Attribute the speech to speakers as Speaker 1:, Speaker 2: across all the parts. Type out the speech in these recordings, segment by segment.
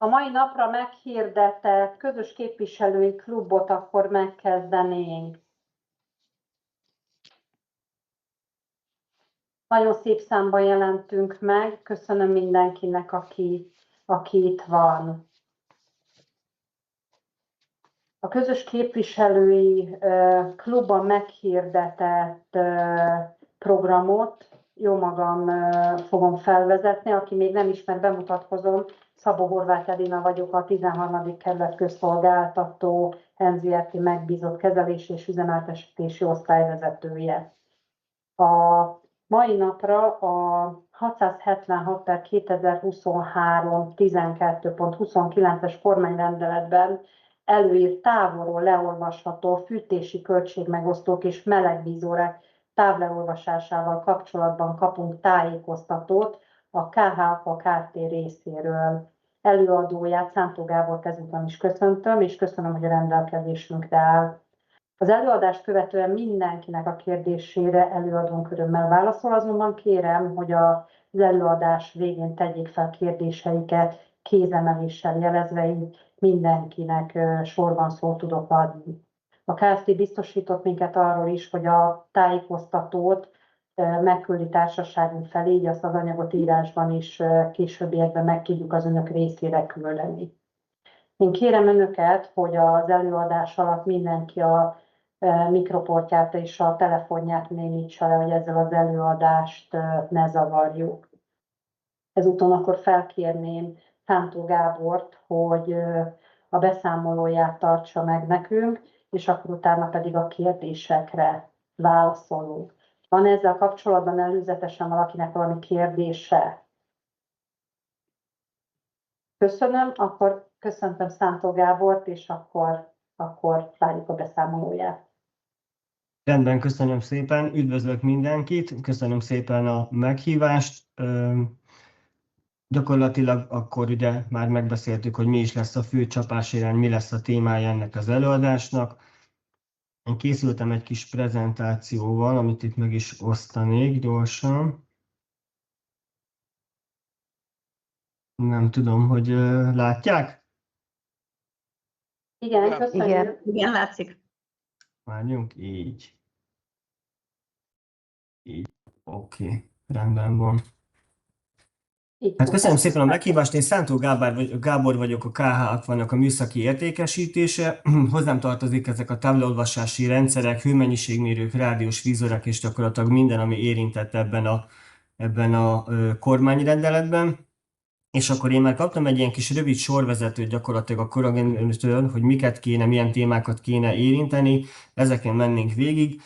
Speaker 1: A mai napra meghirdetett közös képviselői klubot akkor megkezdenénk. Nagyon szép számban jelentünk meg. Köszönöm mindenkinek, aki itt van. A közös képviselői klubban meghirdetett programot jó magam fogom felvezetni. Aki még nem ismer, bemutatkozom. Szabó Horváth Edina vagyok, a 13. kerület közszolgáltató NZRT megbízott kezelés és üzemeltetési osztályvezetője. A mai napra a 676/2023 12.29-es kormányrendeletben előírt távolról leolvasható fűtési költségmegosztók és melegvízórák távleolvasásával kapcsolatban kapunk tájékoztatót a KHAPA Kft. Részéről. Előadóját, Szántó Gábort ezúttal is köszöntöm, és köszönöm, hogy a rendelkezésünkre áll. Az előadást követően mindenkinek a kérdésére előadónk örömmel válaszol, azonban kérem, hogy az előadás végén tegyék fel kérdéseiket kézemeléssel jelezve, így mindenkinek sorban szót tudok adni. A Kft. Biztosított minket arról is, hogy a tájékoztatót megküldi társaságunk felé, így azt az anyagot írásban is későbbiekben meg tudjuk az önök részére küldeni. Én kérem önöket, hogy az előadás alatt mindenki a mikroportját és a telefonját némítsa le, hogy ezzel az előadást ne zavarjuk. Ezúton akkor felkérném Szántó Gábort, hogy a beszámolóját tartsa meg nekünk, és akkor utána pedig a kérdésekre válaszolunk. Van ezzel kapcsolatban előzetesen valakinek valami kérdése? Köszönöm, akkor köszöntöm Szántó Gábort, és akkor várjuk a beszámolóját.
Speaker 2: Rendben, köszönöm szépen, üdvözlök mindenkit, köszönöm szépen a meghívást. Gyakorlatilag akkor ugye már megbeszéltük, hogy mi is lesz a fő csapásirány, mi lesz a témája ennek az előadásnak. Én készültem egy kis prezentációval, amit itt meg is osztanék gyorsan. Nem tudom, hogy látják?
Speaker 1: Igen, köszönjük.
Speaker 3: Igen, látszik.
Speaker 2: Várjunk, így. Oké, rendben van. Hát köszönöm szépen a meghívást, én Szántó Gábor vagyok, a KHAPA-nak a műszaki értékesítése. Hozzám tartozik ezek a távololvasási rendszerek, hőmennyiségmérők, rádiós vízórák és gyakorlatilag minden, ami érintett ebben a kormányrendeletben. És akkor én már kaptam egy ilyen kis rövid sorvezetőt gyakorlatilag a kollégánőtől, hogy miket kéne, milyen témákat kéne érinteni, ezeken mennénk végig.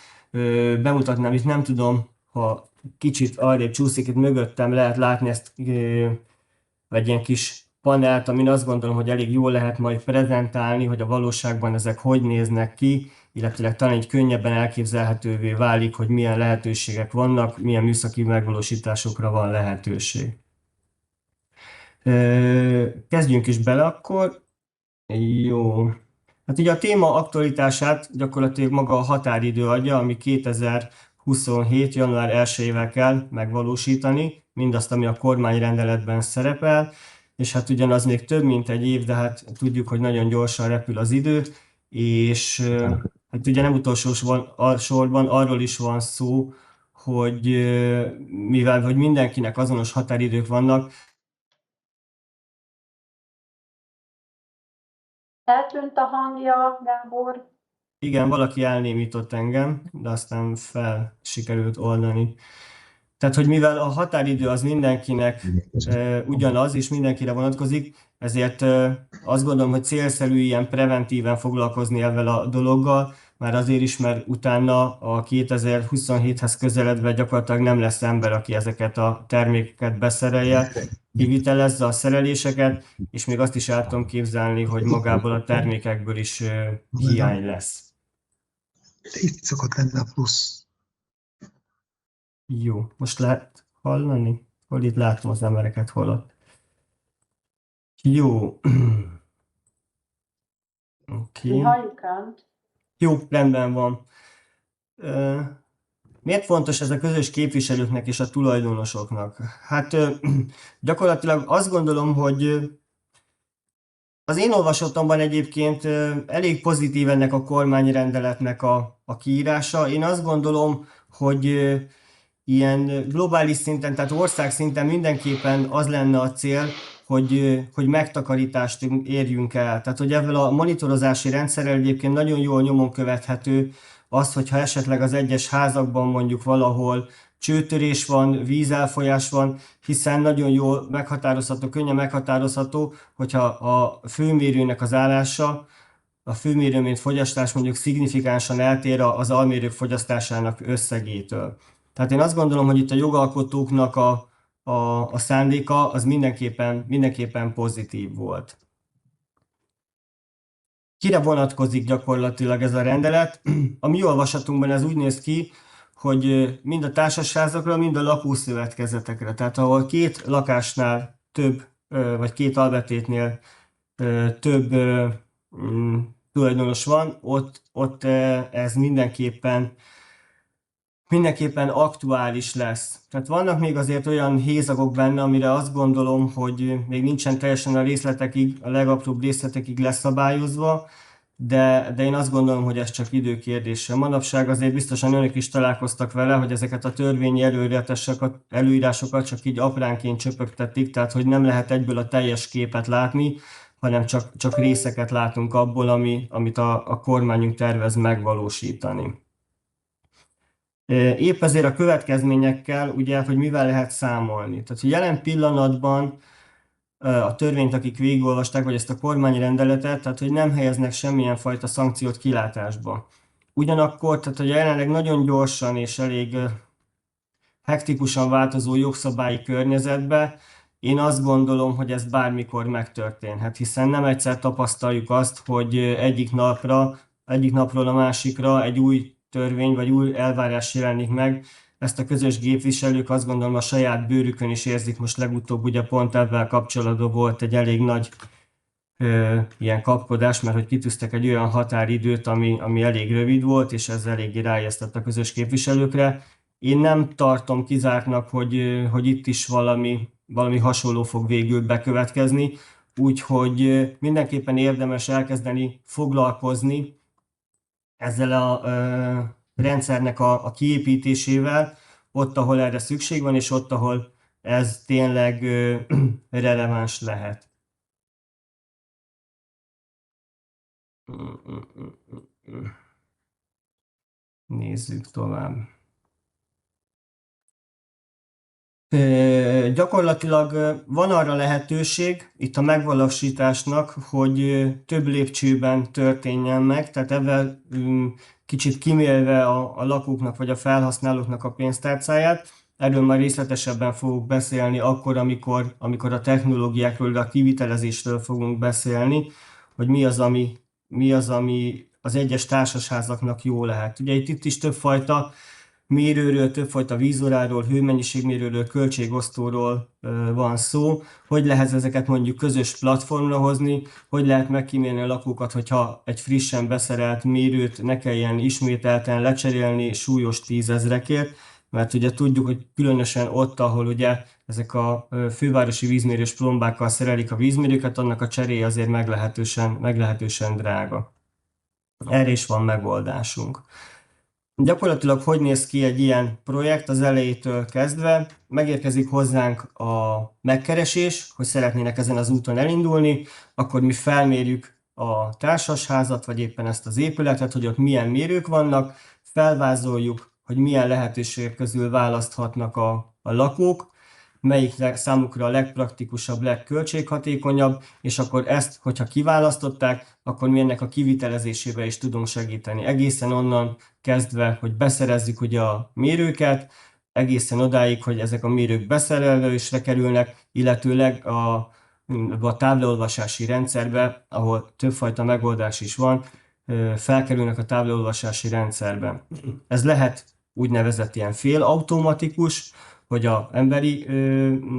Speaker 2: Bemutatnám, itt nem tudom, ha kicsit arrébb csúszik, itt mögöttem lehet látni ezt, egy ilyen kis panelt, amin azt gondolom, hogy elég jól lehet majd prezentálni, hogy a valóságban ezek hogy néznek ki, illetve talán így könnyebben elképzelhetővé válik, hogy milyen lehetőségek vannak, milyen műszaki megvalósításokra van lehetőség. Kezdjünk is bele akkor. Jó. Hát ugye a téma aktualitását gyakorlatilag maga a határidő adja, ami 2027. január 1-ével kell megvalósítani, mindazt, ami a kormányrendeletben szerepel, és hát ugyanaz még több, mint egy év, de hát tudjuk, hogy nagyon gyorsan repül az idő, és hát ugye nem utolsó sorban arról is van szó, hogy mivel hogy mindenkinek azonos határidők vannak,
Speaker 1: Eltűnt a hangja, Gábor.
Speaker 2: Igen, valaki elnémított engem, de aztán sikerült oldani. Tehát, hogy mivel a határidő az mindenkinek ugyanaz, és mindenkire vonatkozik, ezért azt gondolom, hogy célszerű ilyen preventíven foglalkozni ezzel a dologgal, már azért is, mert utána a 2027-hez közeledve gyakorlatilag nem lesz ember, aki ezeket a termékeket beszerelje, kivitelezze a szereléseket, és még azt is el tudom képzelni, hogy magából a termékekből is hiány lesz.
Speaker 4: Itt szokott lenni a plusz.
Speaker 2: Jó, most lehet hallani? Hol itt látom az embereket, hol ott. Jó. Oké.
Speaker 1: Halljuk.
Speaker 2: Jó, rendben van. Miért fontos ez a közös képviselőknek és a tulajdonosoknak? Hát gyakorlatilag azt gondolom, hogy Az én olvasatomban egyébként elég pozitív ennek a kormányrendeletnek a kiírása. Én azt gondolom, hogy ilyen globális szinten, tehát országszinten mindenképpen az lenne a cél, hogy megtakarítást érjünk el. Tehát, hogy ezzel a monitorozási rendszerrel egyébként nagyon jól nyomon követhető az, hogyha esetleg az egyes házakban mondjuk valahol csőtörés van, vízelfolyás van, hiszen nagyon jól meghatározható, könnyen meghatározható, hogyha a főmérőnek az állása, a főmérőményt fogyasztás mondjuk szignifikánsan eltér az almérők fogyasztásának összegétől. Tehát én azt gondolom, hogy itt a jogalkotóknak a szándéka az mindenképpen pozitív volt. Kire vonatkozik gyakorlatilag ez a rendelet? A mi olvasatunkban ez úgy néz ki, hogy mind a társasházakra, mind a lakószövetkezetekre. Tehát ahol két lakásnál több, vagy két albetétnél több tulajdonos van, ott ez mindenképpen aktuális lesz. Tehát vannak még azért olyan hézagok benne, amire azt gondolom, hogy még nincsen teljesen a legapróbb részletekig leszabályozva, de én azt gondolom, hogy ez csak időkérdése. Manapság azért biztosan önök is találkoztak vele, hogy ezeket a törvényi előírásokat csak így apránként csöpögtetik, tehát hogy nem lehet egyből a teljes képet látni, hanem csak részeket látunk abból, amit a kormányunk tervez megvalósítani. Épp ezért a következményekkel, ugye, hogy mivel lehet számolni. Tehát, hogy jelen pillanatban a törvényt, akik végigolvasták, vagy ezt a kormányrendeletet, tehát, hogy nem helyeznek semmilyen fajta szankciót kilátásba. Ugyanakkor, tehát, hogy jelenleg nagyon gyorsan és elég hektikusan változó jogszabályi környezetbe, én azt gondolom, hogy ez bármikor megtörténhet, hiszen nem egyszer tapasztaljuk azt, hogy egyik napról a másikra egy új törvény vagy új elvárás jelenik meg. Ezt a közös képviselők azt gondolom a saját bőrükön is érzik. Most legutóbb ugye pont ebben kapcsolatban volt egy elég nagy ilyen kapkodás, mert hogy kitűztek egy olyan határidőt, ami elég rövid volt, és ez eléggé ráijesztett a közös képviselőkre. Én nem tartom kizártnak, hogy itt is valami hasonló fog végül bekövetkezni, úgyhogy mindenképpen érdemes elkezdeni foglalkozni ezzel a rendszernek a kiépítésével, ott, ahol erre szükség van, és ott, ahol ez tényleg releváns lehet. Nézzük tovább. Gyakorlatilag van arra lehetőség itt a megvalósításnak, hogy több lépcsőben történjen meg, tehát ezzel kicsit kimélve a lakóknak vagy a felhasználóknak a pénztárcáját. Erről már részletesebben fogok beszélni akkor, amikor a technológiákról, de a kivitelezésről fogunk beszélni, hogy mi az, ami az egyes társasházaknak jó lehet. Ugye itt is többfajta mérőről, többfajta vízóráról, hőmennyiségmérőről, költségosztóról van szó. Hogy lehet ezeket mondjuk közös platformra hozni, hogy lehet megkímélni a lakókat, hogyha egy frissen beszerelt mérőt ne kelljen ismételten lecserélni súlyos tízezrekért, mert ugye tudjuk, hogy különösen ott, ahol ugye ezek a fővárosi vízmérős plombákkal szerelik a vízmérőket, annak a cseréje azért meglehetősen drága. Erre is van megoldásunk. Gyakorlatilag hogy néz ki egy ilyen projekt az elejétől kezdve? Megérkezik hozzánk a megkeresés, hogy szeretnének ezen az úton elindulni, akkor mi felmérjük a társasházat, vagy éppen ezt az épületet, hogy ott milyen mérők vannak, felvázoljuk, hogy milyen lehetőségek közül választhatnak a lakók, melyik számukra a legpraktikusabb, legköltséghatékonyabb, és akkor ezt, hogyha kiválasztották, akkor mi ennek a kivitelezésébe is tudunk segíteni. Egészen onnan kezdve, hogy beszerezzük ugye a mérőket, egészen odáig, hogy ezek a mérők beszerelésre kerülnek, illetőleg a táblaolvasási rendszerbe, ahol többfajta megoldás is van, felkerülnek a táblaolvasási rendszerbe. Ez lehet úgynevezett ilyen félautomatikus, hogy az emberi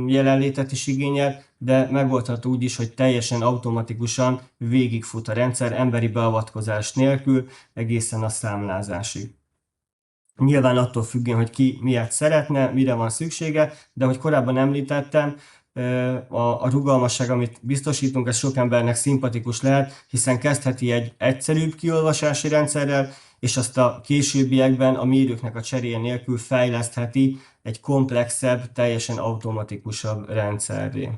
Speaker 2: jelenlétet is igényel, de megoldható úgy is, hogy teljesen automatikusan végigfut a rendszer emberi beavatkozás nélkül egészen a számlázásig. Nyilván attól függően, hogy ki miért szeretne, mire van szüksége, de ahogy korábban említettem, a rugalmasság, amit biztosítunk, ez sok embernek szimpatikus lehet, hiszen kezdheti egy egyszerűbb kiolvasási rendszerrel, és azt a későbbiekben a mérőknek a cseréje nélkül fejlesztheti egy komplexebb, teljesen automatikusabb rendszerré.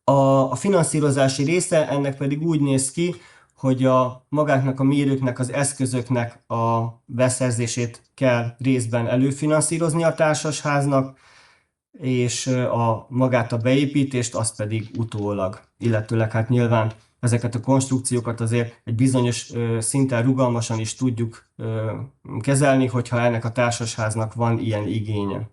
Speaker 2: A finanszírozási része ennek pedig úgy néz ki, hogy magáknak a mérőknek, az eszközöknek a beszerzését kell részben előfinanszírozni a társasháznak, és magát a beépítést, azt pedig utólag. Illetőleg hát nyilván ezeket a konstrukciókat azért egy bizonyos szinten rugalmasan is tudjuk kezelni, hogyha ennek a társasháznak van ilyen igénye.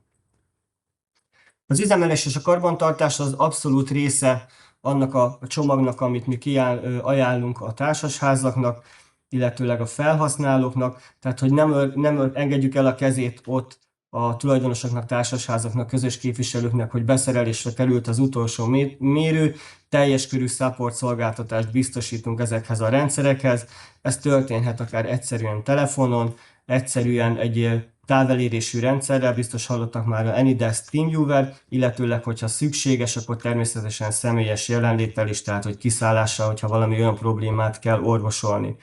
Speaker 2: Az üzemelés és a karbantartás az abszolút része annak a csomagnak, amit mi ajánlunk a társasházaknak, illetőleg a felhasználóknak, tehát hogy nem engedjük el a kezét ott a tulajdonosoknak, társasházaknak, közös képviselőknek, hogy beszerelésre került az utolsó mérő, teljes körű support szolgáltatást biztosítunk ezekhez a rendszerekhez. Ez történhet akár egyszerűen telefonon, egyszerűen egy távelérésű rendszerrel, biztos hallottak már a AnyDesk TeamViewer, illetőleg, hogyha szükséges, akkor természetesen személyes jelenléttel is, tehát hogy kiszállással, hogyha valami olyan problémát kell orvosolni.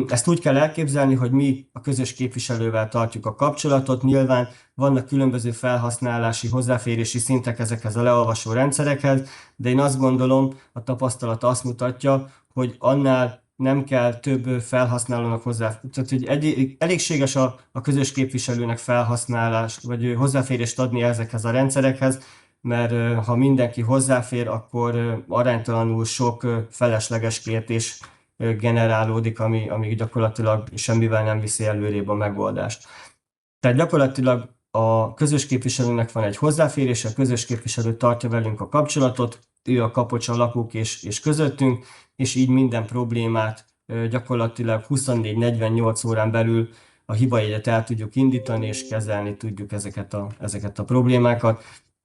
Speaker 2: Ezt úgy kell elképzelni, hogy mi a közös képviselővel tartjuk a kapcsolatot. Nyilván vannak különböző felhasználási, hozzáférési szintek ezekhez a leolvasó rendszerekhez, de én azt gondolom, a tapasztalat azt mutatja, hogy annál nem kell több felhasználónak hozzá. Tehát, hogy elégséges a közös képviselőnek felhasználás, vagy hozzáférést adni ezekhez a rendszerekhez, mert ha mindenki hozzáfér, akkor aránytalanul sok felesleges kérdés generálódik, ami gyakorlatilag semmivel nem viszi előrébb a megoldást. Tehát gyakorlatilag a közös képviselőnek van egy hozzáférése, a közös képviselő tartja velünk a kapcsolatot, ő a kapocs a lakók és közöttünk, és így minden problémát gyakorlatilag 24-48 órán belül a hibajegyet el tudjuk indítani, és kezelni tudjuk ezeket a problémákat.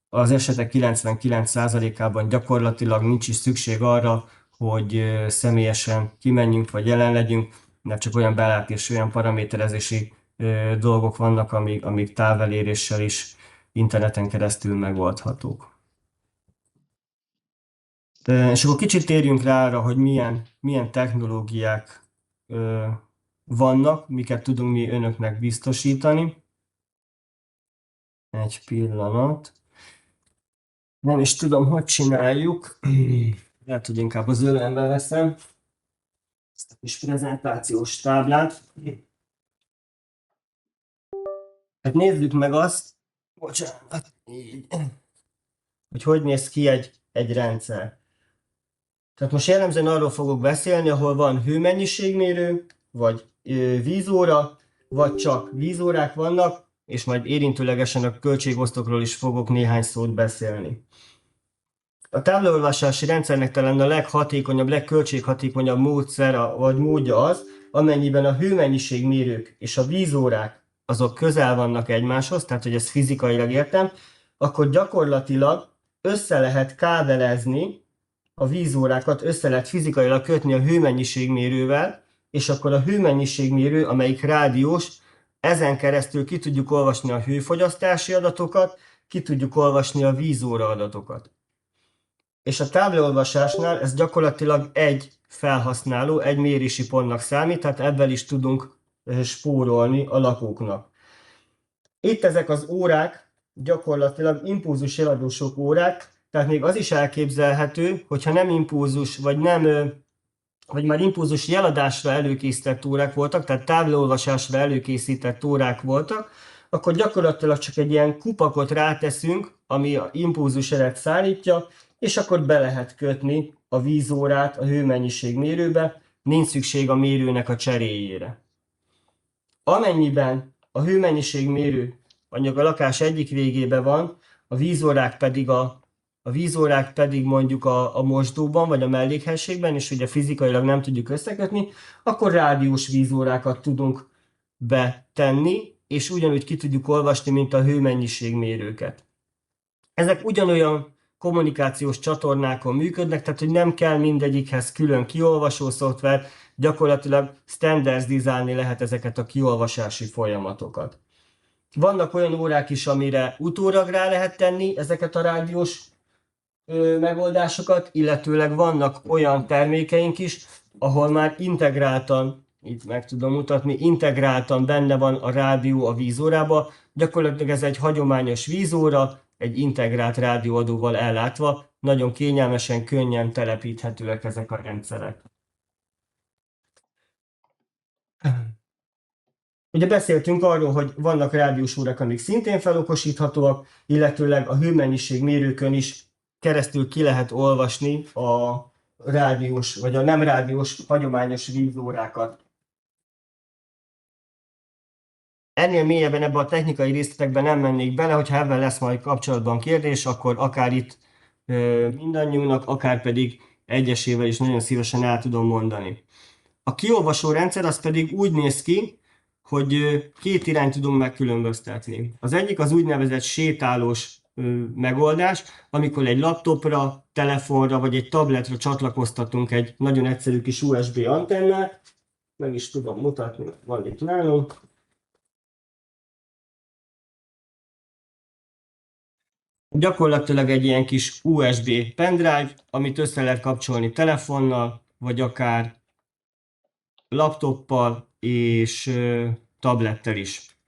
Speaker 2: Az esetek 99%-ában gyakorlatilag nincs is szükség arra, hogy személyesen kimenjünk vagy jelen legyünk, mert csak olyan belát és olyan paraméterezési dolgok vannak, amik táveléréssel is interneten keresztül megoldhatók. És akkor kicsit térjünk rá arra, hogy milyen technológiák vannak, miket tudunk mi önöknek biztosítani. Egy pillanat. Nem is tudom, hogy csináljuk. Lehet, hogy inkább az ölembe veszem ezt a kis prezentációs táblát. Hát nézzük meg azt, bocsánat, így, hogy néz ki egy rendszer. Tehát most jellemzően arról fogok beszélni, ahol van hőmennyiségmérő, vagy vízóra, vagy csak vízórák vannak, és majd érintőlegesen a költségosztokról is fogok néhány szót beszélni. A táblaolvasási rendszernek talán a leghatékonyabb, legköltséghatékonyabb módszer vagy módja az, amennyiben a hőmennyiségmérők és a vízórák azok közel vannak egymáshoz, tehát hogy ezt fizikailag értem, akkor gyakorlatilag össze lehet kábelezni a vízórákat, össze lehet fizikailag kötni a hőmennyiségmérővel, és akkor a hőmennyiségmérő, amelyik rádiós, ezen keresztül ki tudjuk olvasni a hőfogyasztási adatokat, ki tudjuk olvasni a vízóra adatokat. És a táblaolvasásnál ez gyakorlatilag egy felhasználó, egy mérési pontnak számít, tehát ebből is tudunk spórolni a lakóknak. Itt ezek az órák gyakorlatilag impulzus jeladósok órák, tehát még az is elképzelhető, hogyha nem impulzus, vagy már impulzus jeladásra előkészített órák voltak, tehát táblaolvasásra előkészített órák voltak, akkor gyakorlatilag csak egy ilyen kupakot ráteszünk, ami a impulzus jelet szállítja, és akkor be lehet kötni a vízórát a hőmennyiségmérőbe, nincs szükség a mérőnek a cseréjére. Amennyiben a hőmennyiségmérő anyag a lakás egyik végében van, a vízórák pedig mondjuk a mosdóban vagy a mellékhelyiségben, és ugye fizikailag nem tudjuk összekötni, akkor rádiós vízórákat tudunk betenni, és ugyanúgy ki tudjuk olvasni, mint a hőmennyiségmérőket. Ezek ugyanolyan kommunikációs csatornákon működnek, tehát hogy nem kell mindegyikhez külön kiolvasó szoftver, gyakorlatilag standardizálni lehet ezeket a kiolvasási folyamatokat. Vannak olyan órák is, amire utólag rá lehet tenni ezeket a rádiós megoldásokat, illetőleg vannak olyan termékeink is, ahol már integráltan, itt meg tudom mutatni, integráltan benne van a rádió a vízórába. Gyakorlatilag ez egy hagyományos vízóra, egy integrált rádióadóval ellátva, nagyon kényelmesen, könnyen telepíthetőek ezek a rendszerek. Ugye beszéltünk arról, hogy vannak rádiós órák, amik szintén felokosíthatóak, illetőleg a hőmennyiség mérőkön is keresztül ki lehet olvasni a rádiós, vagy a nem rádiós, hagyományos vízórákat. Ennél mélyebben ebben a technikai részletekben nem mennék bele, hogyha ebben lesz majd kapcsolatban kérdés, akkor akár itt mindannyiunknak, akár pedig egyesével is nagyon szívesen el tudom mondani. A kiolvasó rendszer az pedig úgy néz ki, hogy két irányt tudunk megkülönböztetni. Az egyik az úgynevezett sétálós megoldás, amikor egy laptopra, telefonra vagy egy tabletre csatlakoztatunk egy nagyon egyszerű kis USB antennát, meg is tudom mutatni, van itt nálunk. Gyakorlatilag egy ilyen kis USB pendrive, amit össze lehet kapcsolni telefonnal, vagy akár laptoppal és tablettel is.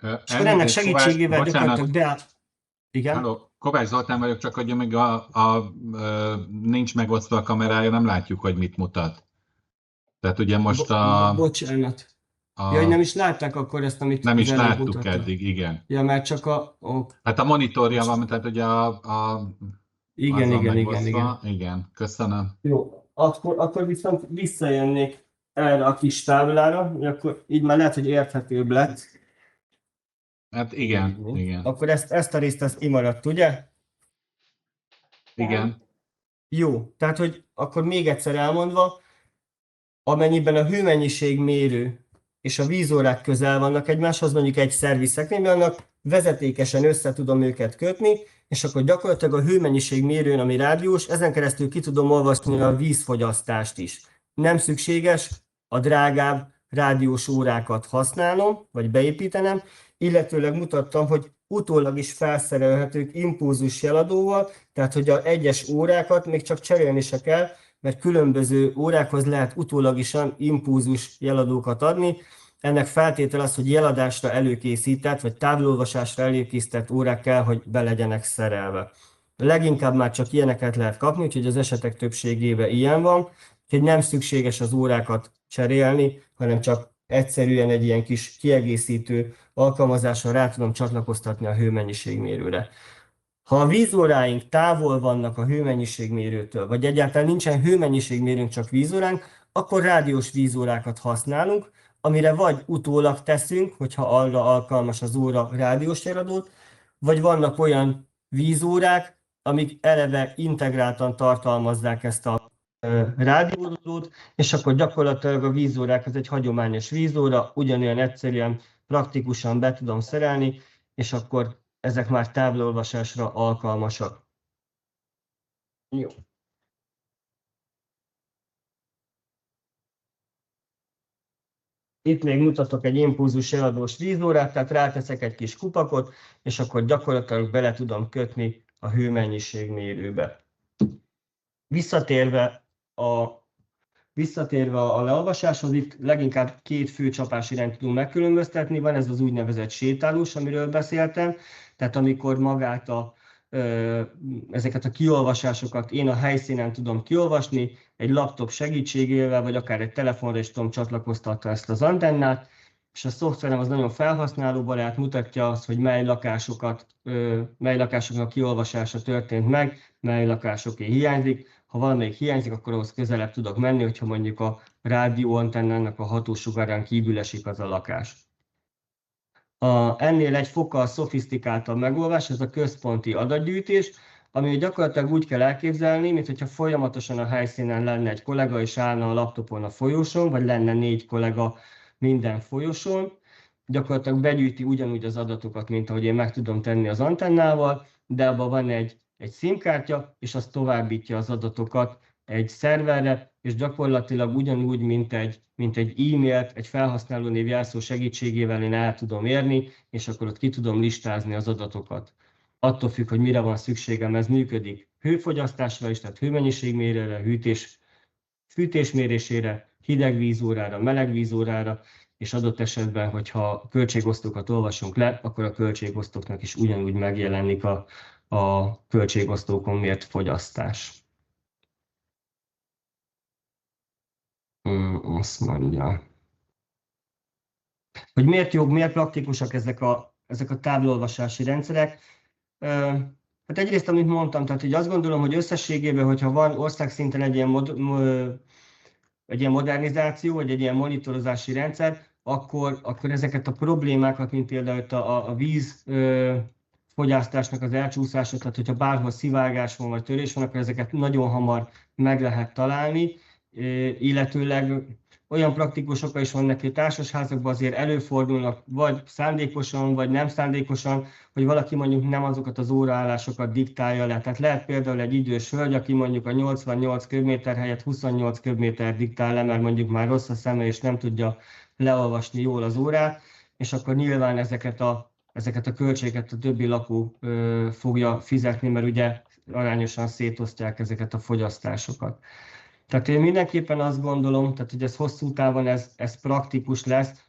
Speaker 2: És akkor ennek segítségével gyakorlatilag igen?
Speaker 3: Halló, Kovács Zoltán vagyok, csak hogy még nincs megosztva a kamerája, nem látjuk, hogy mit mutat. Tehát ugye most
Speaker 2: Bocsánat. Ja, hogy nem is látták akkor ezt, amit
Speaker 3: nem is láttuk
Speaker 2: mutattam.
Speaker 3: eddig, igen.
Speaker 2: Ja, mert csak
Speaker 3: Hát a monitorja van, tehát ugye igen, köszönöm.
Speaker 2: Jó, akkor viszont visszajönnék erre a kis táblára, akkor így már lehet, hogy érthetőbb lett.
Speaker 3: Hát igen.
Speaker 2: Akkor ezt a részt ezt kimaradt, ugye?
Speaker 3: Igen.
Speaker 2: Jó, tehát hogy akkor még egyszer elmondva, amennyiben a hőmennyiség mérő és a vízórák közel vannak egymáshoz, mondjuk egy szervizszekrényben vannak, vezetékesen össze tudom őket kötni, és akkor gyakorlatilag a hőmennyiség mérőn, ami rádiós, ezen keresztül ki tudom olvasni a vízfogyasztást is. Nem szükséges a drágább rádiós órákat használnom, vagy beépítenem, illetőleg mutattam, hogy utólag is felszerelhetők impulzus jeladóval, tehát hogy az egyes órákat még csak cserélni se kell, mert különböző órákhoz lehet utólagosan impulzus jeladókat adni. Ennek feltétel az, hogy jeladásra előkészített, vagy távololvasásra előkészített órák kell, hogy be legyenek szerelve. Leginkább már csak ilyeneket lehet kapni, úgyhogy az esetek többségében ilyen van, úgyhogy nem szükséges az órákat cserélni, hanem csak egyszerűen egy ilyen kis kiegészítő alkalmazással rá tudom csatlakoztatni a hőmennyiségmérőre. Ha a vízóráink távol vannak a hőmennyiségmérőtől, vagy egyáltalán nincsen hőmennyiségmérőnk, csak vízóránk, akkor rádiós vízórákat használunk, amire vagy utólag teszünk, hogyha arra alkalmas az óra rádiós jeladót, vagy vannak olyan vízórák, amik eleve integráltan tartalmazzák ezt a rádióadót, és akkor gyakorlatilag a vízórák az egy hagyományos vízóra, ugyanolyan egyszerűen, praktikusan be tudom szerelni, és akkor ezek már távololvasásra alkalmasak. Jó. Itt még mutatok egy impulzus jeladós vízórát, tehát ráteszek egy kis kupakot, és akkor gyakorlatilag bele tudom kötni a hőmennyiségmérőbe. Visszatérve a leolvasáshoz, itt leginkább két fő csapási irányt tudunk megkülönböztetni. Van ez az úgynevezett sétálós, amiről beszéltem, tehát amikor magát ezeket a kiolvasásokat én a helyszínen tudom kiolvasni, egy laptop segítségével, vagy akár egy telefonra is tudom csatlakoztatni ezt az antennát, és a szoftverem az nagyon felhasználóbarát, mutatja azt, hogy mely lakásoknak kiolvasása történt meg, mely lakásoké hiányzik. Ha valamelyik hiányzik, akkor ahhoz közelebb tudok menni, hogyha mondjuk a rádióantennának a hatósugárán kívül esik az a lakás. Ennél egy fokkal szofisztikáltabb megoldás, ez a központi adatgyűjtés, ami gyakorlatilag úgy kell elképzelni, mintha folyamatosan a helyszínen lenne egy kollega, és állna a laptopon a folyosón, vagy lenne 4 kollega minden folyosón. Gyakorlatilag begyűjti ugyanúgy az adatokat, mint ahogy én meg tudom tenni az antennával, de abban van egy SIM kártya, és az továbbítja az adatokat egy szerverre, és gyakorlatilag ugyanúgy, mint egy e-mailt, egy felhasználónév jelszó segítségével én el tudom érni, és akkor ott ki tudom listázni az adatokat. Attól függ, hogy mire van szükségem, ez működik hőfogyasztásra is, tehát hőmennyiségmérőre, fűtésmérésére, hideg vízórára, meleg vízórára, és adott esetben, hogyha költségosztókat olvasunk le, akkor a költségosztóknak is ugyanúgy megjelenik a költségosztókon mért fogyasztás. Azt mondja, hogy miért jobb, miért praktikusak ezek a táblolvasási rendszerek. Hát egyrészt, amit mondtam, tehát hogy azt gondolom, hogy összességében, hogyha van országszinten egy ilyen modernizáció, vagy egy ilyen monitorozási rendszer, akkor ezeket a problémákat, mint például a víz fogyasztásnak az elcsúszása, tehát hogyha bárhol szivárgás van, vagy törés van, akkor ezeket nagyon hamar meg lehet találni, illetőleg olyan praktikus oka is vannak, hogy társasházakban azért előfordulnak, vagy szándékosan, vagy nem szándékosan, hogy valaki mondjuk nem azokat az óraállásokat diktálja le. Tehát lehet például egy idős hölgy, aki mondjuk a 88 köbméter helyett 28 köbméter diktál le, mert mondjuk már rossz a szeme, és nem tudja leolvasni jól az órát, és akkor nyilván ezeket a költségeket a többi lakó fogja fizetni, mert ugye arányosan szétosztják ezeket a fogyasztásokat. Tehát én mindenképpen azt gondolom, tehát, hogy ez hosszú távon ez praktikus lesz,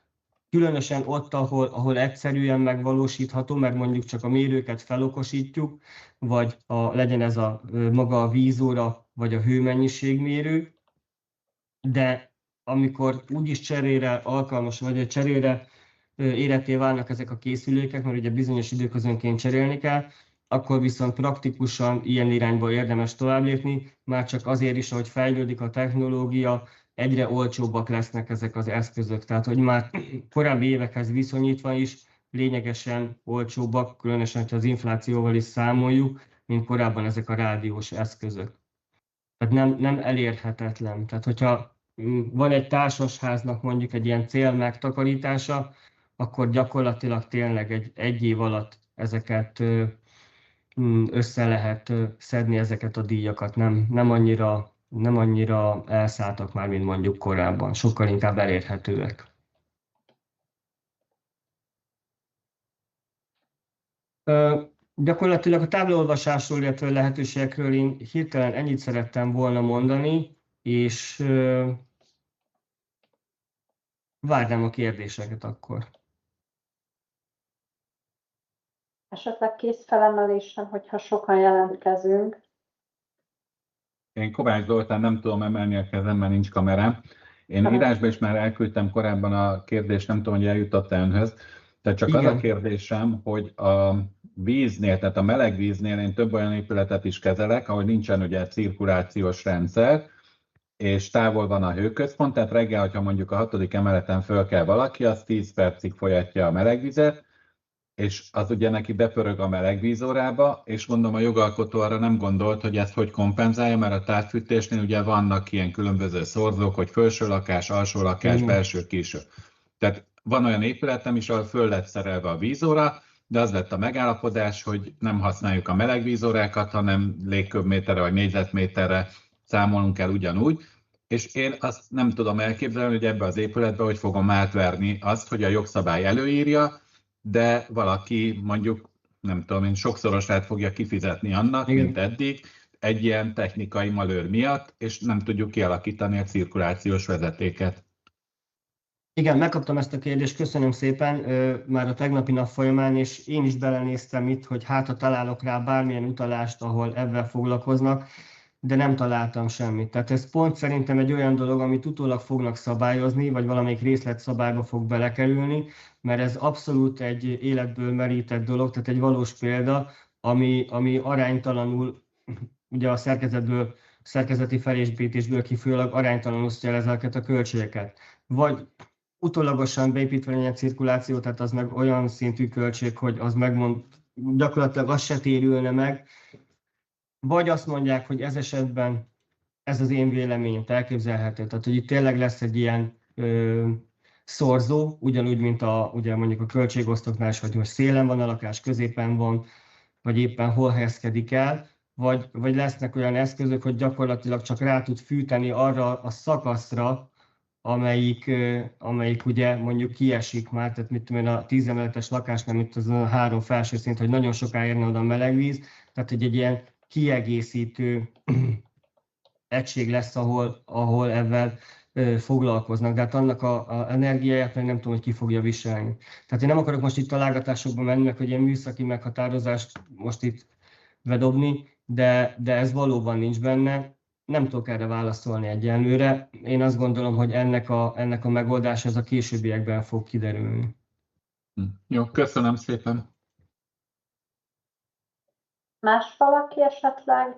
Speaker 2: különösen ott, ahol egyszerűen megvalósítható, mert mondjuk csak a mérőket felokosítjuk, vagy legyen ez maga a vízóra, vagy a hőmennyiségmérő, de amikor úgyis cserére alkalmas, vagy cserére éretté válnak ezek a készülékek, mert ugye bizonyos időközönként cserélni kell, akkor viszont praktikusan ilyen irányba érdemes tovább lépni, már csak azért is, hogy fejlődik a technológia, egyre olcsóbbak lesznek ezek az eszközök. Tehát, hogy már korábbi évekhez viszonyítva is lényegesen olcsóbbak, különösen, ha az inflációval is számoljuk, mint korábban ezek a rádiós eszközök. Tehát nem elérhetetlen. Tehát, hogyha van egy társasháznak mondjuk egy ilyen cél megtakarítása, akkor gyakorlatilag tényleg egy év alatt ezeket össze lehet szedni, ezeket a díjakat. Nem annyira elszálltak már, mint mondjuk korábban. Sokkal inkább elérhetőek. Gyakorlatilag a táblaolvasásról, illetve lehetőségekről én hirtelen ennyit szerettem volna mondani, és várnám a kérdéseket akkor.
Speaker 1: Esetleg kész felemelésen, hogyha sokan jelentkezünk.
Speaker 3: Én Kovács Zoltán, nem tudom emelni a kezem, mert nincs kamerám. Én írásban is már elküldtem korábban a kérdést, nem tudom, hogy eljutott-e önhöz. Tehát csak igen. Az a kérdésem, hogy a víznél, tehát a meleg víznél én több olyan épületet is kezelek, ahol nincsen ugye cirkulációs rendszer, és távol van a hőközpont, tehát reggel, hogyha mondjuk a 6. emeleten föl kell valaki, az 10 percig folyatja a melegvizet, és az ugye neki bepörög a melegvízórába, és mondom, a jogalkotó arra nem gondolt, hogy ezt hogy kompenzálja, mert a távfűtésnél ugye vannak ilyen különböző szorzók, hogy felső lakás, alsó lakás, belső, külső. Tehát van olyan épületem is, ahol föl lett szerelve a vízóra, de az lett a megállapodás, hogy nem használjuk a melegvízórákat, hanem légköbméterre vagy négyzetméterre számolunk el ugyanúgy, és én azt nem tudom elképzelni, hogy ebbe az épületbe hogy fogom átverni azt, hogy a jogszabály előírja, de valaki mondjuk, nem tudom én, sokszorosát fogja kifizetni annak, igen, mint eddig, egy ilyen technikai malőr miatt, és nem tudjuk kialakítani a cirkulációs vezetéket.
Speaker 2: Igen, megkaptam ezt a kérdést, köszönöm szépen, már a tegnapi nap folyamán, és én is belenéztem itt, hogy ha találok rá bármilyen utalást, ahol ebben foglalkoznak, de nem találtam semmit. Tehát ez pont szerintem egy olyan dolog, amit utólag fognak szabályozni, vagy valamelyik részletszabályba fog belekerülni, mert ez abszolút egy életből merített dolog, tehát egy valós példa, ami aránytalanul, ugye a szerkezeti felépítésből kifolyólag aránytalanul osztja ezeket a költségeket. Vagy utólagosan beépítve ilyen cirkuláció, tehát az meg olyan szintű költség, hogy az gyakorlatilag az se térülne meg, vagy azt mondják, hogy ez esetben ez az én véleményem elképzelhető. Tehát, hogy itt tényleg lesz egy ilyen szorzó, ugyanúgy, mint ugye mondjuk a költségosztoknál is, hogy most szélen van a lakás, középen van, vagy éppen hol helyezkedik el, vagy lesznek olyan eszközök, hogy gyakorlatilag csak rá tud fűteni arra a szakaszra, amelyik ugye mondjuk kiesik már, tehát mit tudom én, a 10 emeletes lakásnál, mint az a 3 felső szint, hogy nagyon soká érne oda a melegvíz, tehát hogy egy ilyen kiegészítő egység lesz, ahol ebben foglalkoznak, de hát annak az energiáját meg nem tudom, hogy ki fogja viselni. Tehát én nem akarok most itt találgatásokba menni, meg hogy ilyen műszaki meghatározást most itt bedobni, de ez valóban nincs benne. Nem tudok erre válaszolni egyenlőre. Én azt gondolom, hogy ennek a megoldása az a későbbiekben fog kiderülni.
Speaker 3: Jó, köszönöm szépen.
Speaker 1: Más valaki esetleg?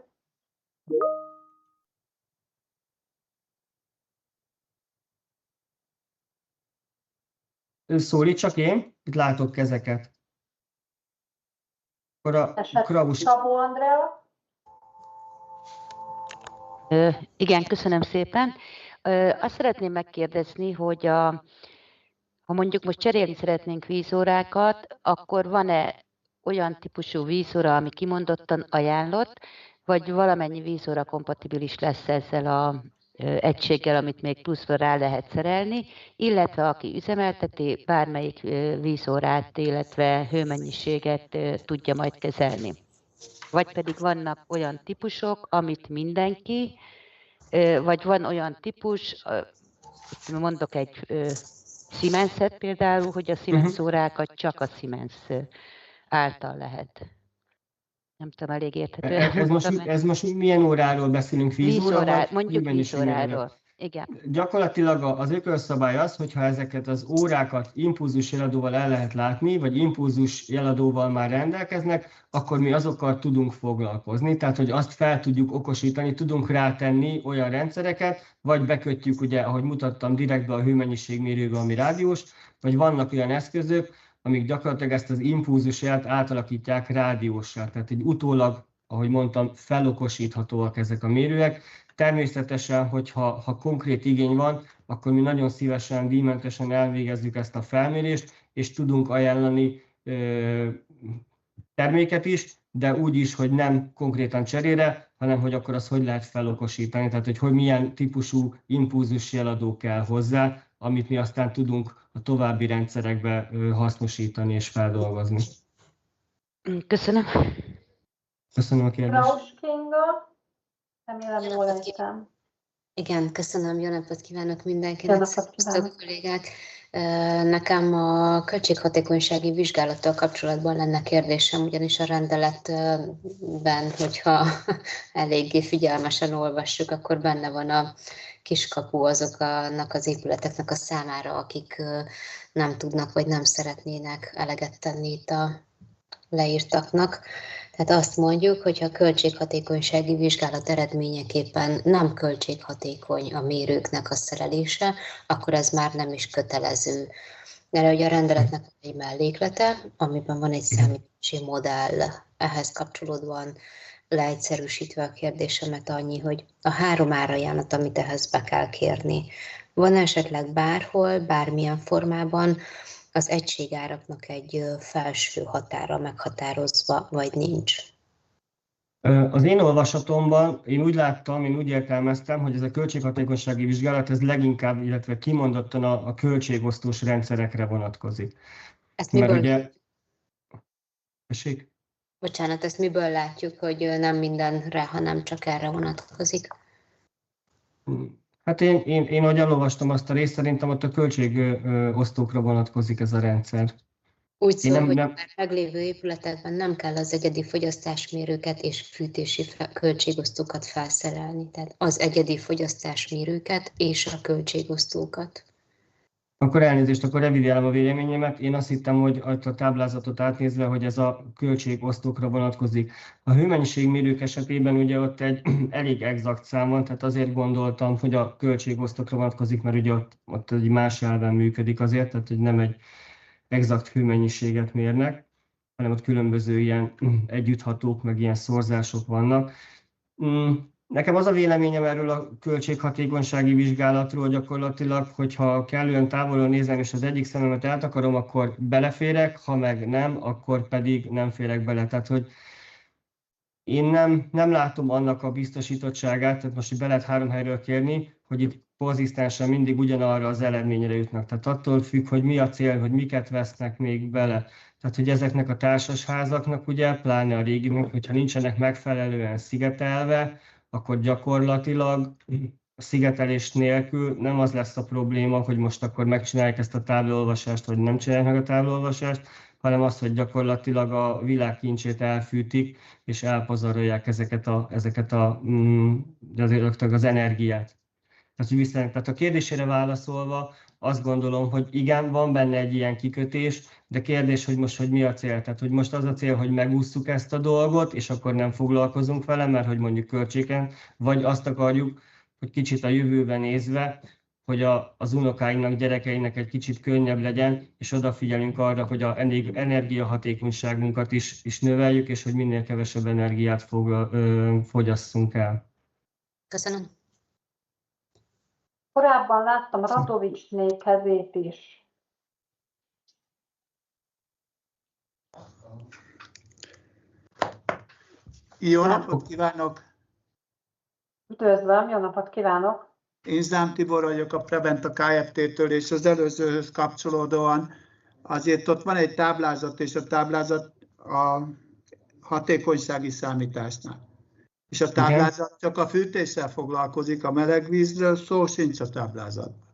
Speaker 2: Szólítsak én? Itt látok kezeket. Akkor a Kraus...
Speaker 1: Szabó Andrea?
Speaker 5: Igen, köszönöm szépen. Azt szeretném megkérdezni, hogy ha mondjuk most cserélni szeretnénk vízórákat, akkor van-e olyan típusú vízóra, ami kimondottan ajánlott, vagy valamennyi vízóra kompatibilis lesz ezzel az egységgel, amit még pluszra rá lehet szerelni, illetve aki üzemelteti, bármelyik vízórát, illetve hőmennyiséget tudja majd kezelni. Vagy pedig vannak olyan típusok, amit mindenki, vagy van olyan típus, mondok egy Siemenset például, hogy a Siemens órákat csak a Siemens által lehet. Nem tudom, elég érthető.
Speaker 2: Ez most milyen óráról beszélünk? Vízóra?
Speaker 5: Mondjuk vízóráról. Igen.
Speaker 2: Gyakorlatilag az ökölszabály az, hogyha ezeket az órákat impulzus jeladóval el lehet látni, vagy impulzus jeladóval már rendelkeznek, akkor mi azokkal tudunk foglalkozni. Tehát, hogy azt fel tudjuk okosítani, tudunk rátenni olyan rendszereket, vagy bekötjük, ugye, ahogy mutattam, direktbe a hőmennyiségmérőbe, ami rádiós, vagy vannak olyan eszközök, amik gyakorlatilag ezt az impulzus jelet átalakítják rádiósra. Tehát egy utólag, ahogy mondtam, felokosíthatóak ezek a mérőek. Természetesen, hogyha konkrét igény van, akkor mi nagyon szívesen, díjmentesen elvégezzük ezt a felmérést, és tudunk ajánlani terméket is, de úgy is, hogy nem konkrétan cserére, hanem hogy akkor azt hogy lehet felokosítani, tehát hogy milyen típusú impulzus jeladó kell hozzá, amit mi aztán tudunk a további rendszerekbe hasznosítani és feldolgozni.
Speaker 5: Köszönöm.
Speaker 2: Köszönöm a kérdést.
Speaker 1: Kraus Kinga? Remélem jól értem.
Speaker 6: Igen, köszönöm, jó napot kívánok mindenkinek, sziasztok kollégák! Nekem a költséghatékonysági vizsgálattal kapcsolatban lenne kérdésem, ugyanis a rendeletben, hogyha eléggé figyelmesen olvassuk, akkor benne van a kiskapu azoknak az épületeknek a számára, akik nem tudnak vagy nem szeretnének eleget tenni itt a leírtaknak. Tehát azt mondjuk, hogy a költséghatékonysági vizsgálat eredményeképpen nem költséghatékony a mérőknek a szerelése, akkor ez már nem is kötelező. Erre ugye a rendeletnek egy melléklete, amiben van egy számítási modell. Ehhez kapcsolódóan leegyszerűsítve a kérdésemet annyi, hogy a 3 árajánlat, amit ehhez be kell kérni, van esetleg bárhol, bármilyen formában az egységáraknak egy felső határa meghatározva, vagy nincs?
Speaker 2: Az én olvasatomban én úgy láttam, én úgy értelmeztem, hogy ez a költséghatékonysági vizsgálat ez leginkább, illetve kimondottan a költségosztós rendszerekre vonatkozik.
Speaker 6: Ezt miből...
Speaker 2: ugye... Esik?
Speaker 6: Bocsánat, ezt miből látjuk, hogy nem mindenre, hanem csak erre vonatkozik?
Speaker 2: Hát én ahogy elolvastam azt a részt, szerintem ott a költségosztókra vonatkozik ez a rendszer.
Speaker 6: Úgy szól, hogy már meglévő épületekben nem kell az egyedi fogyasztásmérőket és fűtési költségosztókat felszerelni. Tehát az egyedi fogyasztásmérőket és a költségosztókat.
Speaker 2: Akkor elnézést, akkor revidálom a véleményemet. Én azt hittem, hogy a táblázatot átnézve, hogy ez a költségosztókra vonatkozik. A hőmennyiségmérők esetében ugye ott egy elég exakt szám van, tehát azért gondoltam, hogy a költségosztókra vonatkozik, mert ugye ott egy más elven működik azért, tehát hogy nem egy exakt hőmennyiséget mérnek, hanem ott különböző ilyen együtthatók, meg ilyen szorzások vannak. Nekem az a véleményem erről a költséghatékonysági vizsgálatról gyakorlatilag, hogyha kellően távolról nézem, és az egyik szememet eltakarom, akkor beleférek, ha meg nem, akkor pedig nem férek bele. Tehát, hogy Én nem látom annak a biztosítottságát, tehát most, hogy be lehet 3 helyről kérni, hogy itt konzisztensen mindig ugyanarra az eredményre jutnak. Tehát attól függ, hogy mi a cél, hogy miket vesznek még bele. Tehát, hogy ezeknek a társasházaknak, ugye, pláne a réginek, hogyha nincsenek megfelelően szigetelve, akkor gyakorlatilag a szigetelés nélkül nem az lesz a probléma, hogy most akkor megcsinálják ezt a táblolvasást, vagy nem csinálják meg a táblolvasást, hanem az, hogy gyakorlatilag a világ kincsét elfűtik, és elpazarolják ezeket az energiát. Tehát a kérdésére válaszolva azt gondolom, hogy igen, van benne egy ilyen kikötés, de kérdés, hogy most hogy mi a cél. Tehát, hogy most az a cél, hogy megússzuk ezt a dolgot, és akkor nem foglalkozunk vele, mert hogy mondjuk költségen, vagy azt akarjuk, hogy kicsit a jövőben nézve, hogy az unokáinknak, gyerekeinek egy kicsit könnyebb legyen, és odafigyelünk arra, hogy az energiahatékonyságunkat is növeljük, és hogy minél kevesebb energiát fogyasszunk el.
Speaker 6: Köszönöm.
Speaker 1: Korábban láttam Radovicsné kezét is.
Speaker 7: Jó napot kívánok!
Speaker 1: Üdvözlöm, jó napot kívánok!
Speaker 7: Én Zám Tibor vagyok a Preventa Kft-től, és az előzőhöz kapcsolódóan azért ott van egy táblázat, és a táblázat a hatékonysági számításnál. És a táblázat csak a fűtéssel foglalkozik, a melegvízről szó sincs a táblázatban.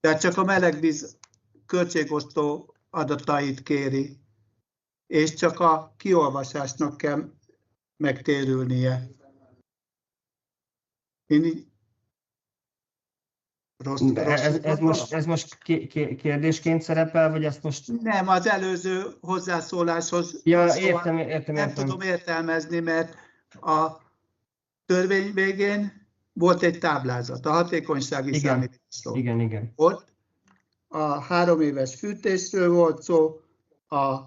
Speaker 7: Tehát csak a melegvíz költségosztó adatait kéri, és csak a kiolvasásnak kell megtérülnie.
Speaker 2: Ez most kérdésként szerepel, vagy ezt most...
Speaker 7: Nem, az előző hozzászóláshoz
Speaker 2: értem.
Speaker 7: Nem tudom értelmezni, mert a törvény végén volt egy táblázat, a hatékonysági számításról.
Speaker 2: Igen.
Speaker 7: Ott a 3 éves fűtésről volt szó, a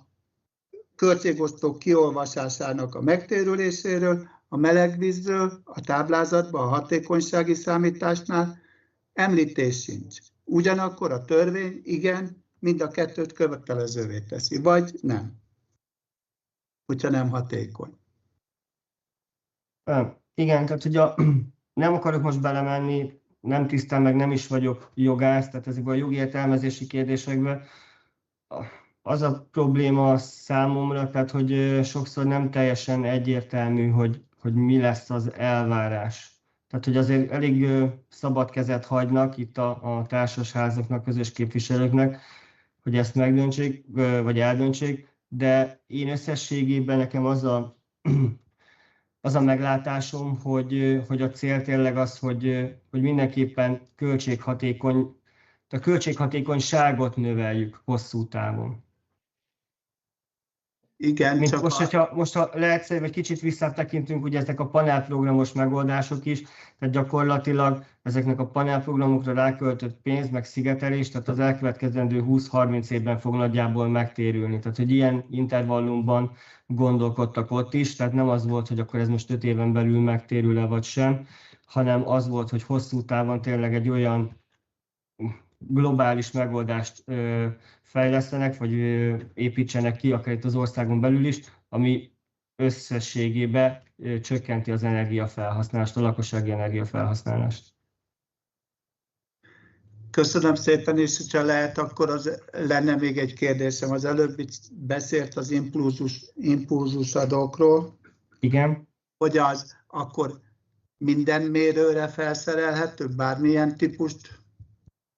Speaker 7: költségosztók kiolvasásának a megtérüléséről, a melegvízről, a táblázatban, a hatékonysági számításnál említés sincs. Ugyanakkor a törvény igen, mind a kettőt követelezővé teszi, vagy nem, hogyha nem hatékony.
Speaker 2: Igen, tehát ugye nem akarok most belemenni, nem tisztán, meg nem is vagyok jogász, tehát ezekben a jogi értelmezési kérdésekben az a probléma számomra, tehát hogy sokszor nem teljesen egyértelmű, hogy mi lesz az elvárás. Tehát, hogy azért elég szabad kezet hagynak itt a társasházaknak, közös képviselőknek, hogy ezt megdöntsék, vagy eldöntsék, de én összességében nekem az a meglátásom, hogy a cél tényleg az, hogy mindenképpen a költséghatékonyságot növeljük hosszú távon.
Speaker 7: Igen, csak
Speaker 2: most, ha lehetsz, vagy kicsit visszatekintünk, ugye ezek a panelprogramos megoldások is, tehát gyakorlatilag ezeknek a panelprogramokra ráköltött pénz, meg szigetelés, tehát az elkövetkezendő 20-30 évben fog nagyjából megtérülni. Tehát, hogy ilyen intervallumban gondolkodtak ott is, tehát nem az volt, hogy akkor ez most 5 éven belül megtérül-e vagy sem, hanem az volt, hogy hosszú távon tényleg egy olyan globális megoldást fejlesztenek, vagy építsenek ki, akár itt az országon belül is, ami összességében csökkenti az energiafelhasználást, a lakossági energiafelhasználást.
Speaker 7: Köszönöm szépen, és ha lehet, akkor lenne még egy kérdésem. Az előbb beszélt az impulzusadókról.
Speaker 2: Igen.
Speaker 7: Hogy az akkor minden mérőre felszerelhető, bármilyen típust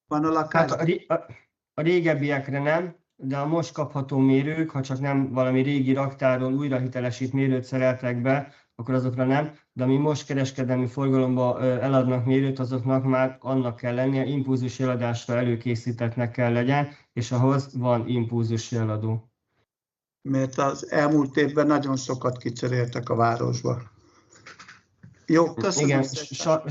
Speaker 7: van a lakásban?
Speaker 2: Hát a régebbiekre nem, de a most kapható mérők, ha csak nem valami régi raktáron újrahitelesít mérőt szereltek be, akkor azokra nem, de ami most kereskedelmi forgalomban eladnak mérőt, azoknak már annak kell lennie, impulzus jeladásra előkészítettnek kell legyen, és ahhoz van impulzus jeladó.
Speaker 7: Mert az elmúlt évben nagyon sokat kicseréltek a városba. Jó, köszönöm
Speaker 2: szépen.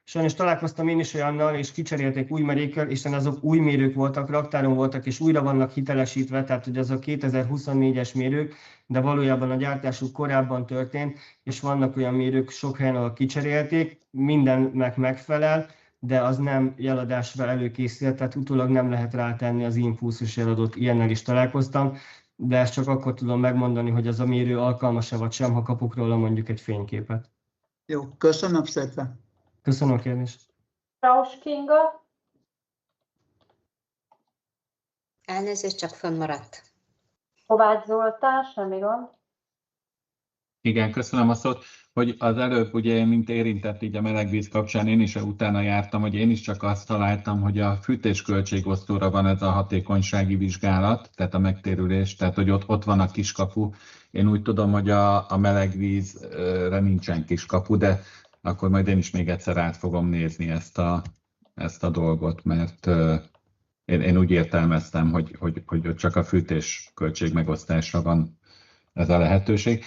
Speaker 2: Sajnos találkoztam én is olyannal, és kicserélték új merékkel, és azok új mérők voltak, raktáron voltak, és újra vannak hitelesítve, tehát hogy azok 2024-es mérők, de valójában a gyártásuk korábban történt, és vannak olyan mérők sok helyen, ahol kicserélték, mindennek megfelel, de az nem jeladásra előkészített, tehát utólag nem lehet rátenni az impulzus jeladót, ilyennel is találkoztam. de ezt csak akkor tudom megmondani, hogy az a mérő alkalmas-e vagy sem, ha kapok róla mondjuk egy fényképet.
Speaker 7: Jó, köszönöm szépen.
Speaker 2: Köszönöm a kérdést.
Speaker 1: Kraus Kinga,
Speaker 6: Elnézést, csak fönnmaradt.
Speaker 1: Kovács Zoltán, semmi gond.
Speaker 3: Igen, köszönöm a szót, hogy az előbb ugye, mint érintett így a melegvíz kapcsán, én is utána jártam, hogy én is csak azt találtam, hogy a fűtésköltségosztóra van ez a hatékonysági vizsgálat, tehát a megtérülés, tehát hogy ott van a kiskapu. Én úgy tudom, hogy a melegvízre nincsen kiskapu, de akkor majd én is még egyszer át fogom nézni ezt a dolgot, mert én úgy értelmeztem, hogy csak a fűtés költségmegosztásra van ez a lehetőség.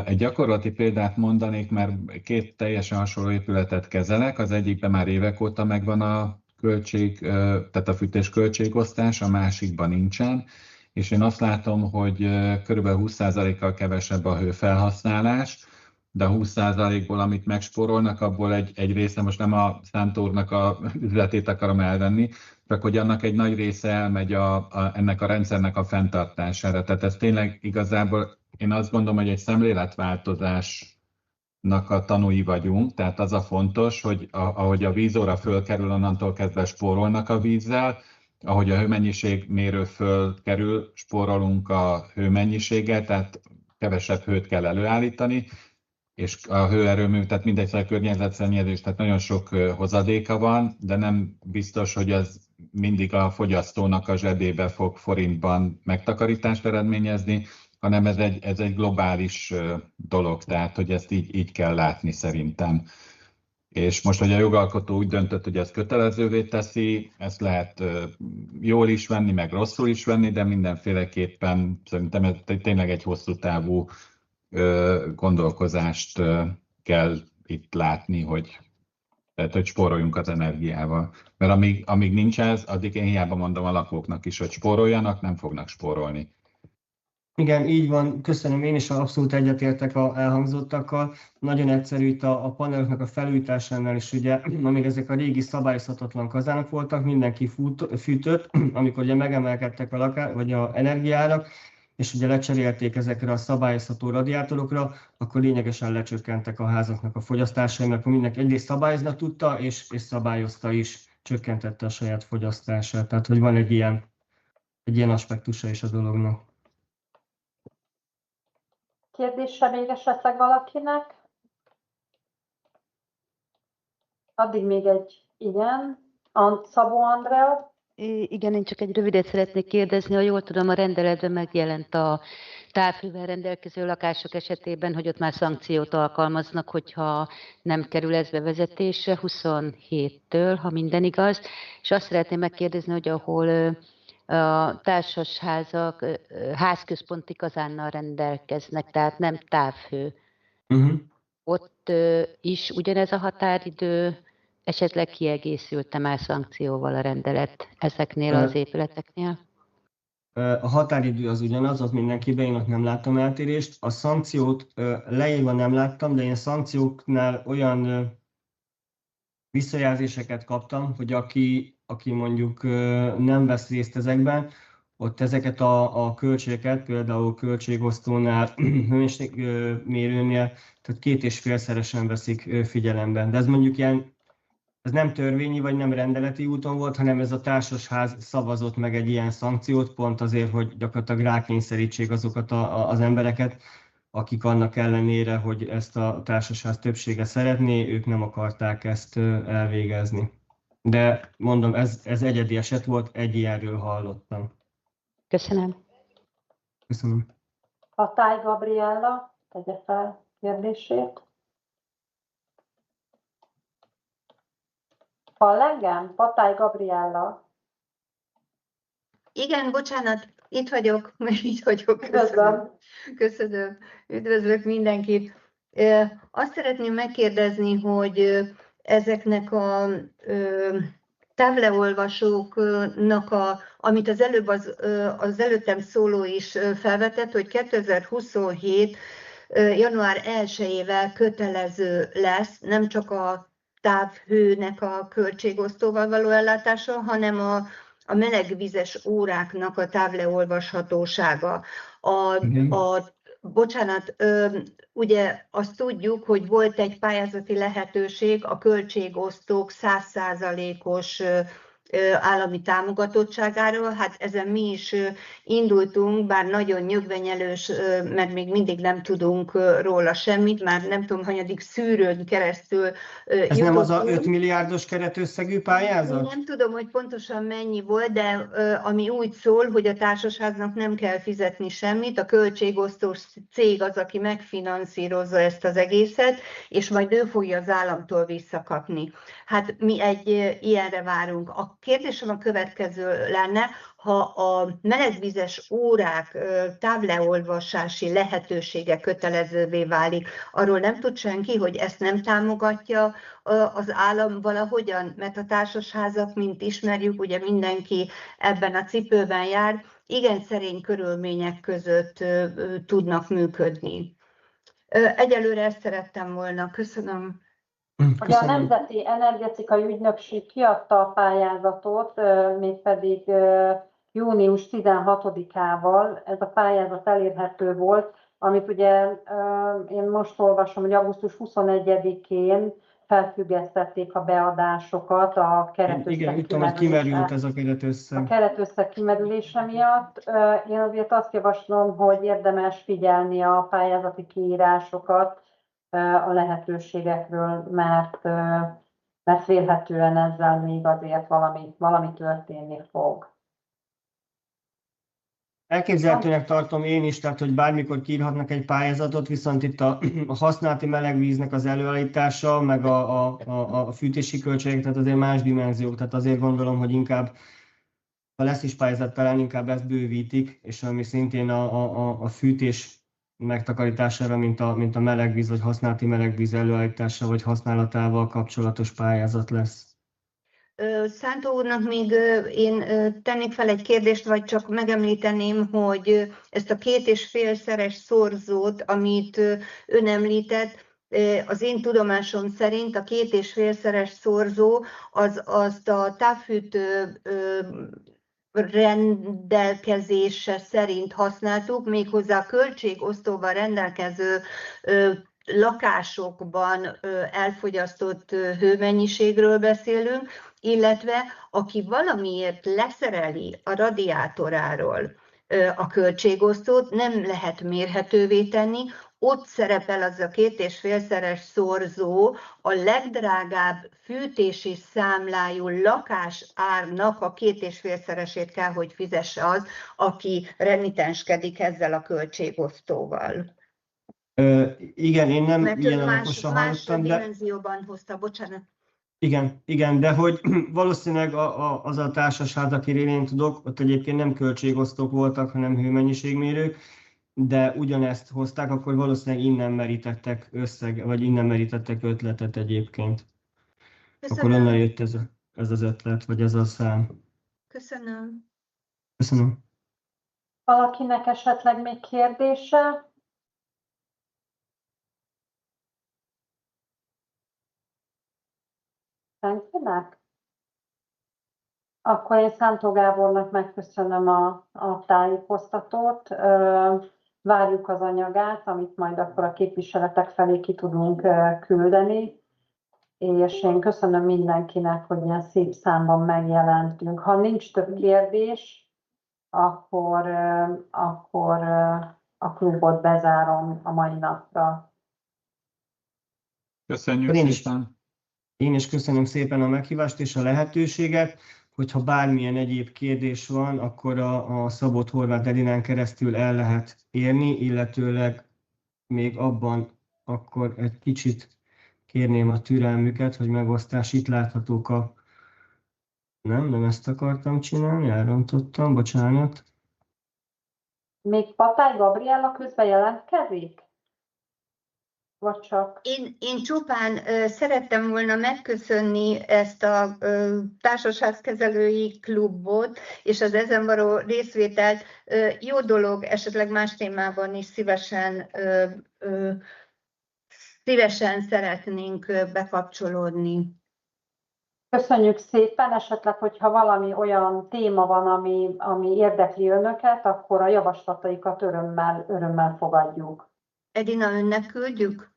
Speaker 3: Egy gyakorlati példát mondanék, mert két teljesen hasonló épületet kezelek, az egyikben már évek óta megvan a költség, tehát a fűtés költségosztás, a másikban nincsen, és én azt látom, hogy kb. 20%-kal kevesebb a hőfelhasználás, de a 20%-ból, amit megspórolnak, abból egy része, most nem a Szántóurnak a üzletét akarom elvenni, csak hogy annak egy nagy része elmegy ennek a rendszernek a fenntartására. Tehát ez tényleg igazából, én azt gondolom, hogy egy szemléletváltozásnak a tanúi vagyunk, tehát az a fontos, hogy ahogy a vízóra fölkerül, onnantól kezdve spórolnak a vízzel, ahogy a hőmennyiség mérő fölkerül, spórolunk a hőmennyiséggel, tehát kevesebb hőt kell előállítani, és a hőerőmű, tehát mindegy, a környezetszennyezés, tehát nagyon sok hozadéka van, de nem biztos, hogy ez mindig a fogyasztónak a zsebébe fog forintban megtakarítást eredményezni, hanem ez egy globális dolog, tehát hogy ezt így kell látni szerintem. És most, hogy a jogalkotó úgy döntött, hogy ezt kötelezővé teszi, ezt lehet jól is venni, meg rosszul is venni, de mindenféleképpen szerintem ez tényleg egy hosszú távú gondolkozást kell itt látni, hogy spóroljunk az energiával. Mert amíg nincs ez, addig én hiába mondom a lakóknak is, hogy spóroljanak, nem fognak spórolni.
Speaker 2: Igen, így van, köszönöm, én is abszolút egyetértek a elhangzottakkal. Nagyon egyszerű itt a paneloknak a felújításánál is, ugye, amíg ezek a régi szabályozhatatlan kazánok voltak, mindenki fűtött, amikor ugye megemelkedtek vagy a energiárak, és ugye lecserélték ezekre a szabályozható radiátorokra, akkor lényegesen lecsökkentek a házaknak a fogyasztásai, mert akkor mindenki egyrészt szabályozni tudta, és szabályozta is, csökkentette a saját fogyasztását. Tehát, hogy van egy ilyen aspektusa is a dolognak.
Speaker 1: Kérdése még esetleg valakinek? Addig még egy igen. Szabó Andrea.
Speaker 5: Igen, én csak egy rövidet szeretnék kérdezni, ha jól tudom, a rendeletben megjelent a távhővel rendelkező lakások esetében, hogy ott már szankciót alkalmaznak, hogyha nem kerül ez bevezetésre 27-től, ha minden igaz. És azt szeretném megkérdezni, hogy ahol a társasházak házközponti kazánnal rendelkeznek, tehát nem távhő. Ott is ugyanez a határidő, esetleg kiegészült már szankcióval a rendelet ezeknél az épületeknél?
Speaker 2: A határidő az ugyanaz, az mindenkiben, én ott nem láttam eltérést. A szankciót leírva nem láttam, de én szankcióknál olyan visszajelzéseket kaptam, hogy aki mondjuk nem vesz részt ezekben, ott ezeket a költségeket, például költségosztónál, hőmérőnél, tehát 2,5-szeresen veszik figyelembe. De ez mondjuk ez nem törvényi vagy nem rendeleti úton volt, hanem ez a társasház szavazott meg egy ilyen szankciót, pont azért, hogy gyakorlatilag rákényszerítsék azokat az embereket, akik annak ellenére, hogy ezt a társasház többsége szeretné, ők nem akarták ezt elvégezni. De mondom, ez egyedi eset volt, egy ilyenről hallottam.
Speaker 5: Köszönöm.
Speaker 2: Köszönöm.
Speaker 1: Patály Gabriella, tegye fel kérdését. Hall engem? Patály Gabriella.
Speaker 8: Igen, bocsánat, itt vagyok.
Speaker 1: Üdvözlöm.
Speaker 8: Köszönöm. Üdvözlök mindenkit. Azt szeretném megkérdezni, hogy ezeknek a távleolvasóknak, amit az előbb az előttem szóló is felvetett, hogy 2027. január 1-ével kötelező lesz, nem csak a távhőnek a költségosztóval való ellátása, hanem a melegvizes óráknak a távleolvashatósága. Bocsánat, ugye azt tudjuk, hogy volt egy pályázati lehetőség a költségosztók 100%-os állami támogatottságáról. Hát ezen mi is indultunk, bár nagyon nyögvenyelős, mert még mindig nem tudunk róla semmit, már nem tudom, hanyadik szűrőn keresztül
Speaker 2: Ez nem az a 5 milliárdos keretösszegű pályázat?
Speaker 8: Nem tudom, hogy pontosan mennyi volt, de ami úgy szól, hogy a társaságnak nem kell fizetni semmit, a költségosztós cég az, aki megfinanszírozza ezt az egészet, és majd ő fogja az államtól visszakapni. Hát mi egy ilyenre várunk. A kérdésem a következő lenne, ha a melegvizes órák távleolvasási lehetősége kötelezővé válik, arról nem tud senki, hogy ezt nem támogatja az állam valahogyan, mert a társasházak, mint ismerjük, ugye mindenki ebben a cipőben jár, igen szerény körülmények között tudnak működni. Egyelőre ezt szerettem volna. Köszönöm.
Speaker 1: Ugye a Nemzeti Energetikai Ügynökség kiadta a pályázatot, mégpedig június 16-ával ez a pályázat elérhető volt, amit ugye én most olvasom, hogy augusztus 21-én felfüggesztették a beadásokat a keretösszeg
Speaker 2: Igen, itt hogy kimerült ez a keretösszeg.
Speaker 1: A keretösszeg kimerülése miatt. Én azért azt javaslom, hogy érdemes figyelni a pályázati kiírásokat, a lehetőségekről, mert vélhetően ezzel még azért valami történni fog.
Speaker 2: Elképzelhetőnek tartom én is, tehát hogy bármikor kiírhatnak egy pályázatot, viszont itt a használati melegvíznek az előállítása, meg a fűtési költségek, tehát azért más dimenziók, tehát azért gondolom, hogy inkább, ha lesz is pályázat, talán inkább ezt bővítik, és ami szintén a fűtés megtakarítására, mint a melegvíz, vagy használati melegvíz előállítása, vagy használatával kapcsolatos pályázat lesz.
Speaker 8: Szántó úrnak még én tennék fel egy kérdést, vagy csak megemlíteném, hogy ezt a 2,5-szeres szorzót, amit ön említett, az én tudomásom szerint a 2,5-szeres szorzó azt a távfűtő rendelkezése szerint használtuk, méghozzá a költségosztóval rendelkező lakásokban elfogyasztott hőmennyiségről beszélünk, illetve aki valamiért leszereli a radiátoráról a költségosztót, nem lehet mérhetővé tenni, ott szerepel az a 2,5-szeres szorzó, a legdrágább fűtési számlájú lakás árnak a 2,5-szeresét kell, hogy fizesse az, aki renitenskedik ezzel a költségosztóval.
Speaker 2: Igen, én nem
Speaker 8: mert
Speaker 2: ilyen alaposan hallottam, de...
Speaker 8: dimenzióban hozta, bocsánat.
Speaker 2: Igen, de hogy valószínűleg az a társasház, akiről én tudok, ott egyébként nem költségosztók voltak, hanem hőmennyiségmérők, de ugyanezt hozták, akkor valószínűleg innen merítettek vagy innen merítettek ötletet egyébként.
Speaker 8: Köszönöm.
Speaker 2: Akkor onnan jött ez az ötlet, vagy ez a szám.
Speaker 8: Köszönöm.
Speaker 1: Valakinek esetleg még kérdése? Senkinek? Akkor én Szántó Gábornak megköszönöm a tájékoztatót. Várjuk az anyagát, amit majd akkor a képviseletek felé ki tudunk küldeni. És én köszönöm mindenkinek, hogy ilyen szép számban megjelentünk. Ha nincs több kérdés, akkor a klubot bezárom a mai napra.
Speaker 3: Köszönjük szépen!
Speaker 2: Én is köszönöm szépen a meghívást és a lehetőséget. Hogyha bármilyen egyéb kérdés van, akkor a Szabott Horváth Edinán keresztül el lehet érni, illetőleg még abban akkor egy kicsit kérném a türelmüket, hogy megosztás, itt láthatók a... Nem ezt akartam csinálni, elrontottam, bocsánat.
Speaker 1: Még Patály Gabriella közben jelentkezik? Vagy csak?
Speaker 8: Én csupán szerettem volna megköszönni ezt a társasházkezelői klubot, és az ezen való részvételt. Jó dolog, esetleg más témában is szívesen szeretnénk bekapcsolódni.
Speaker 1: Köszönjük szépen, esetleg, hogyha valami olyan téma van, ami érdekli önöket, akkor a javaslataikat örömmel fogadjuk.
Speaker 8: Edina, önnek küldjük?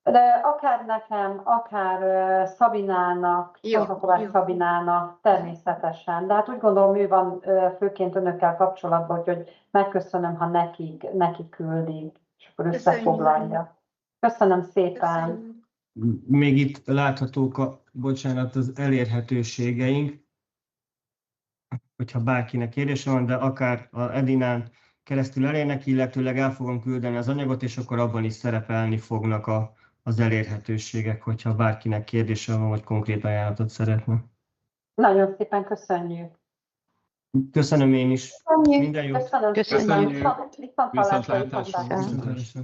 Speaker 1: De akár nekem, akár Szabinának, Csonkakovács Szabinának természetesen. De hát úgy gondolom, ő van főként önökkel kapcsolatban, úgyhogy megköszönöm, ha nekik küldik, és akkor összefoglalja. Köszönöm szépen.
Speaker 8: Köszönjük.
Speaker 2: Még itt láthatók az elérhetőségeink, hogyha bárkinek kérdése van, de akár a Edinán keresztül elérnek, illetőleg el fogom küldeni az anyagot, és akkor abban is szerepelni fognak az elérhetőségek, hogyha bárkinek kérdése van, vagy konkrét ajánlatot szeretne.
Speaker 1: Nagyon szépen köszönjük.
Speaker 2: Köszönöm én is. Minden jót.
Speaker 1: Köszönöm.
Speaker 5: Köszönjük.
Speaker 1: Viszontlátásra.
Speaker 3: Viszontlátásra.
Speaker 2: Viszontlátásra.